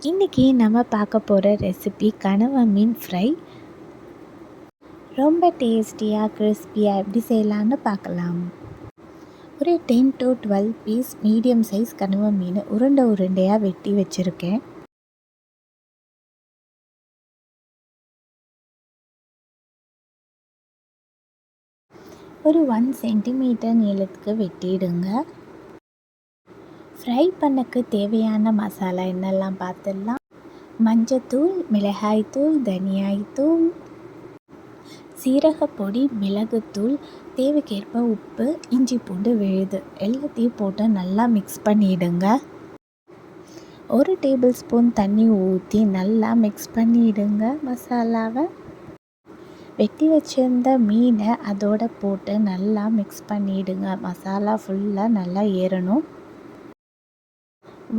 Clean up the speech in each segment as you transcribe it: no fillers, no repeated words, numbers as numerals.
இன்றைக்கி நம்ம பார்க்க போகிற ரெசிபி கனவா மீன் ஃப்ரை. ரொம்ப டேஸ்டியாக கிறிஸ்பியாக எப்படி செய்யலான்னு பார்க்கலாம். ஒரு 10 to 12 பீஸ் மீடியம் சைஸ் கனவா மீன் உருண்டையாக வெட்டி வச்சுருக்கேன். ஒரு 1 சென்டிமீட்டர் நீளத்துக்கு வெட்டிடுங்க. ஃப்ரை பண்ணக்கு தேவையான மசாலா என்னெல்லாம் பார்த்துடலாம். மஞ்சத்தூள், மிளகாய்த்தூள், தனியாய்த்தூள், சீரகப்பொடி, மிளகுத்தூள், தேவைக்கேற்ப உப்பு, இஞ்சி பூண்டு விழுது எல்லாத்தையும் போட்டு நல்லா மிக்ஸ் பண்ணிவிடுங்க. 1 டேபிள் ஸ்பூன் தண்ணி ஊற்றி நல்லா மிக்ஸ் பண்ணிவிடுங்க. மசாலாவை வெட்டி வச்சுருந்த மீனை அதோட போட்டு நல்லா மிக்ஸ் பண்ணிவிடுங்க. மசாலா ஃபுல்லாக நல்லா ஏறணும்.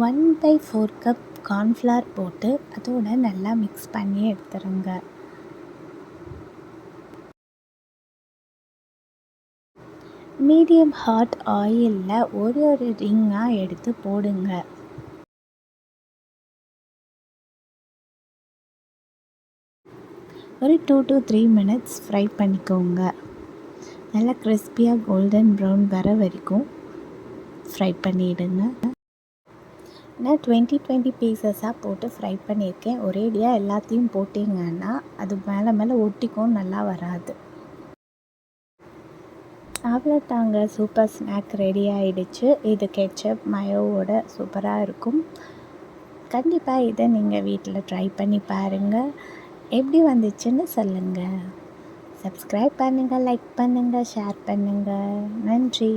1/4 கப் கார்ன்ஃப்ளவர் போட்டு அதோட நல்லா மிக்ஸ் பண்ணி எடுத்துருங்க. மீடியம் ஹாட் ஆயிலில் ஒரு ரிங்காக எடுத்து போடுங்க. ஒரு 2 to 3 மினிட்ஸ் ஃப்ரை பண்ணிக்கோங்க. நல்லா கிறிஸ்பியாக கோல்டன் ப்ரௌன் வர வரைக்கும் ஃப்ரை பண்ணிவிடுங்க. நான் 20 பீசஸாக போட்டு ஃப்ரை பண்ணியிருக்கேன். ஒரேடியாக எல்லாத்தையும் போட்டிங்கன்னா அது மேலே ஒட்டிக்கும், நல்லா வராது. அவ்வளோதாங்க, சூப்பர் ஸ்நாக் ரெடி ஆகிடுச்சு. இது கெட்சப் மயோவோட சூப்பராக இருக்கும். கண்டிப்பாக இதை நீங்கள் வீட்டில் ட்ரை பண்ணி பாருங்கள். எப்படி வந்துச்சுன்னு சொல்லுங்கள். சப்ஸ்கிரைப் பண்ணுங்கள், லைக் பண்ணுங்கள், ஷேர் பண்ணுங்கள். நன்றி.